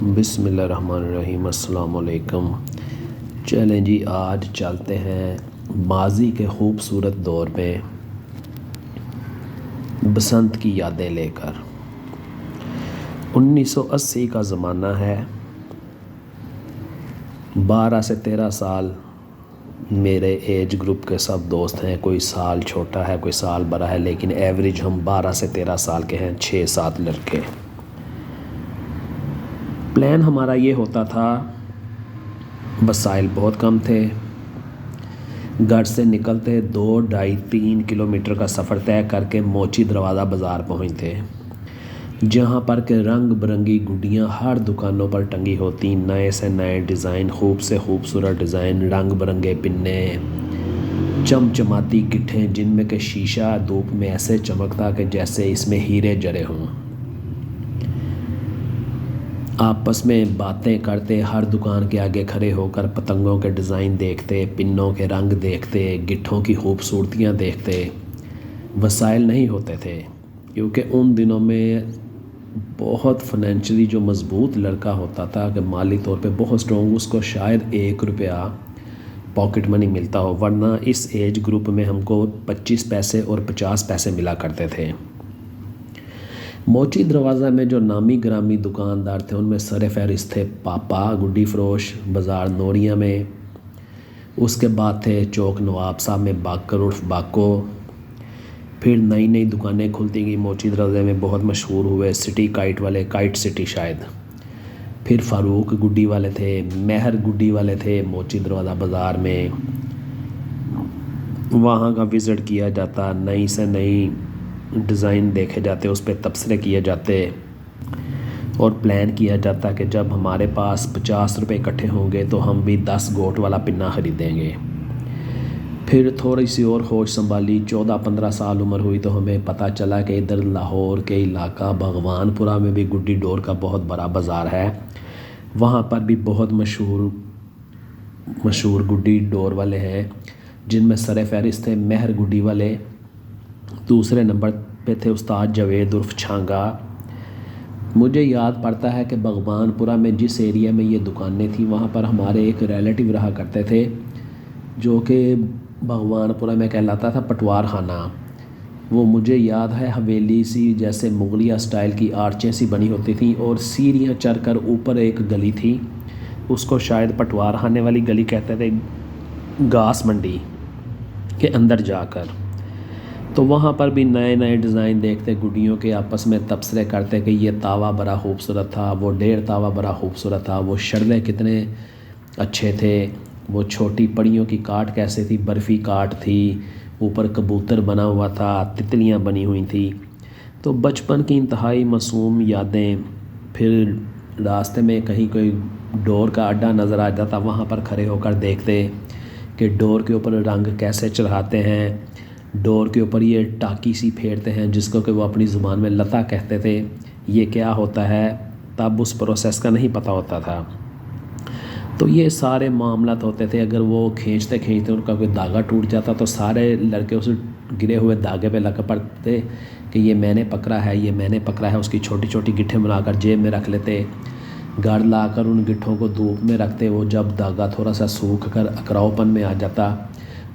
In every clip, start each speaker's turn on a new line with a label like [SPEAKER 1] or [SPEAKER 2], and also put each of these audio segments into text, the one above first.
[SPEAKER 1] بسم اللہ الرحمن الرحیم۔ السلام علیکم۔ چلیں جی، آج چلتے ہیں ماضی کے خوبصورت دور میں بسنت کی یادیں لے کر۔ 1980 کا زمانہ ہے۔ 12 سے 13 سال میرے ایج گروپ کے سب دوست ہیں، کوئی سال چھوٹا ہے کوئی سال بڑا ہے، لیکن ایوریج ہم 12 سے 13 سال کے ہیں، 6-7 لڑکے۔ پلان ہمارا یہ ہوتا تھا، وسائل بہت کم تھے، گھر سے نکلتے 2-2.5-3 کلومیٹر کا سفر طے کر کے موچی دروازہ بازار پہنچتے، جہاں پر کہ رنگ برنگی گڈیاں ہر دکانوں پر ٹنگی ہوتی، نئے سے نئے ڈیزائن، خوب سے خوبصورت ڈیزائن، رنگ برنگے پنے، چمچماتی گٹھیں جن میں کہ شیشہ دھوپ میں ایسے چمکتا کہ جیسے اس میں ہیرے جڑے ہوں۔ آپس میں باتیں کرتے، ہر دکان کے آگے کھڑے ہو کر پتنگوں کے ڈیزائن دیکھتے، پنوں کے رنگ دیکھتے، گٹھوں کی خوبصورتیاں دیکھتے۔ وسائل نہیں ہوتے تھے، کیونکہ ان دنوں میں بہت فنینشلی جو مضبوط لڑکا ہوتا تھا کہ مالی طور پہ بہت سٹرونگ، اس کو شاید 1 روپیہ پاکٹ منی ملتا ہو، ورنہ اس ایج گروپ میں ہم کو 25 پیسے اور 50 پیسے ملا کرتے تھے۔ موچی دروازہ میں جو نامی گرامی دکاندار تھے ان میں سر فہرست تھے پاپا گڈی فروش بازار نوریاں میں، اس کے بعد تھے چوک نواب صاحب میں باکر عرف باکو، پھر نئی نئی دکانیں کھلتی گئی موچی دروازے میں، بہت مشہور ہوئے سٹی کائٹ والے، کائٹ سٹی شاید، پھر فاروق گڈی والے تھے، مہر گڈی والے تھے موچی دروازہ بازار میں، وہاں کا وزٹ کیا جاتا، نئی سے نئی ڈیزائن دیکھے جاتے، اس پہ تبصرے کیے جاتے اور پلان کیا جاتا کہ جب ہمارے پاس 50 روپے اکٹھے ہوں گے تو ہم بھی 10 گوٹ والا پنا خریدیں گے۔ پھر تھوڑی سی اور ہوش سنبھالی، 14-15 سال عمر ہوئی تو ہمیں پتہ چلا کہ ادھر لاہور کے علاقہ بھگوان پورہ میں بھی گڈی ڈور کا بہت بڑا بازار ہے، وہاں پر بھی بہت مشہور گڈی ڈور والے ہیں، جن میں سر فہرست تھے مہر گڈی والے، دوسرے نمبر پہ تھے استاد جاوید عرف چھانگا۔ مجھے یاد پڑتا ہے کہ بھگوان پورہ میں جس ایریا میں یہ دکانیں تھیں وہاں پر ہمارے ایک ریلیٹیو رہا کرتے تھے، جو کہ بھگوان پورہ میں کہلاتا تھا پٹوار خانہ۔ وہ مجھے یاد ہے حویلی سی جیسے مغلیہ سٹائل کی آرچیں سی بنی ہوتی تھیں اور سیڑھیاں چڑھ کر اوپر ایک گلی تھی، اس کو شاید پٹوار خانے والی گلی کہتے تھے، گاس منڈی کے اندر جا کر۔ تو وہاں پر بھی نئے نئے ڈیزائن دیکھتے، گڈیوں کے آپس میں تبصرے کرتے کہ یہ تاوا بڑا خوبصورت تھا، وہ 1.5 تاوا بڑا خوبصورت تھا، وہ شرلے کتنے اچھے تھے، وہ چھوٹی پڑیوں کی کاٹ کیسے تھی، برفی کاٹ تھی، اوپر کبوتر بنا ہوا تھا، تتلیاں بنی ہوئی تھیں۔ تو بچپن کی انتہائی معصوم یادیں۔ پھر راستے میں کہیں کوئی ڈور کا اڈا نظر آ جاتا، وہاں پر کھڑے ہو کر دیکھتے کہ ڈور کے اوپر رنگ کیسے چڑھاتے ہیں، ڈور کے اوپر یہ ٹاکی سی پھیرتے ہیں جس کو کہ وہ اپنی زبان میں لتا کہتے تھے، یہ کیا ہوتا ہے تب اس پروسیس کا نہیں پتہ ہوتا تھا۔ تو یہ سارے معاملات ہوتے تھے، اگر وہ کھینچتے ان کا کوئی دھاگا ٹوٹ جاتا تو سارے لڑکے اس گرے ہوئے دھاگے پہ لگ پڑتے کہ یہ میں نے پکڑا ہے، یہ میں نے پکڑا ہے، اس کی چھوٹی چھوٹی گٹھیں بنا کر جیب میں رکھ لیتے، گھر لا کر ان گٹھوں کو دھوپ میں رکھتے، وہ جب دھاگا تھوڑا سا سوکھ کر اکراؤ پن میں آ جاتا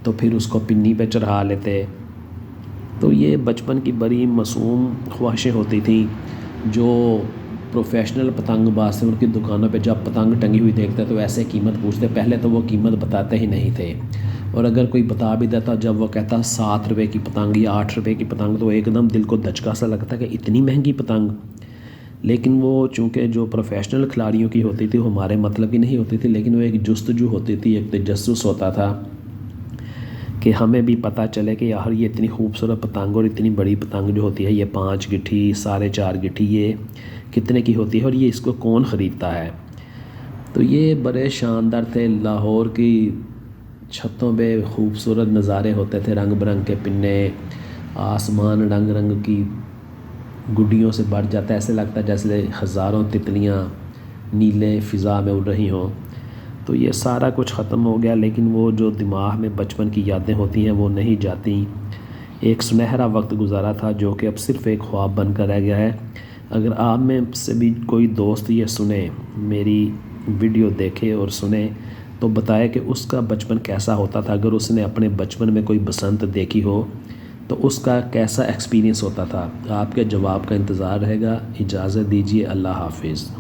[SPEAKER 1] تو پھر اس کو پنی پہ چڑھا لیتے۔ تو یہ بچپن کی بڑی معصوم خواہشیں ہوتی تھیں۔ جو پروفیشنل پتنگ باز تھے ان کی دکانوں پہ جب پتنگ ٹنگی ہوئی دیکھتے تو ایسے قیمت پوچھتے، پہلے تو وہ قیمت بتاتے ہی نہیں تھے، اور اگر کوئی بتا بھی دیتا جب وہ کہتا 7 روپے کی پتنگ یا 8 روپے کی پتنگ تو ایک دم دل کو دھچکا سا لگتا کہ اتنی مہنگی پتنگ۔ لیکن وہ چونکہ جو پروفیشنل کھلاڑیوں کی ہوتی تھی وہ ہمارے مطلب کی نہیں ہوتی تھی، لیکن وہ ایک جستجو ہوتی تھی، ایک تجسس ہوتا تھا کہ ہمیں بھی پتہ چلے کہ یار یہ اتنی خوبصورت پتنگ اور اتنی بڑی پتنگ جو ہوتی ہے، یہ 5 گٹھی 4.5 گٹھی یہ کتنے کی ہوتی ہے اور یہ اس کو کون خریدتا ہے۔ تو یہ بڑے شاندار تھے، لاہور کی چھتوں پہ خوبصورت نظارے ہوتے تھے، رنگ برنگ کے پنے، آسمان رنگ رنگ کی گڈیوں سے بھر جاتا ہے، ایسے لگتا ہے جیسے ہزاروں تتلیاں نیلے فضا میں اڑ رہی ہوں۔ تو یہ سارا کچھ ختم ہو گیا، لیکن وہ جو دماغ میں بچپن کی یادیں ہوتی ہیں وہ نہیں جاتی۔ ایک سنہرا وقت گزارا تھا جو کہ اب صرف ایک خواب بن کر رہ گیا ہے۔ اگر آپ میں سے بھی کوئی دوست یہ سنے، میری ویڈیو دیکھے اور سنے، تو بتائے کہ اس کا بچپن کیسا ہوتا تھا، اگر اس نے اپنے بچپن میں کوئی بسنت دیکھی ہو تو اس کا کیسا ایکسپیرینس ہوتا تھا۔ آپ کے جواب کا انتظار رہے گا۔ اجازت دیجیے، اللہ حافظ۔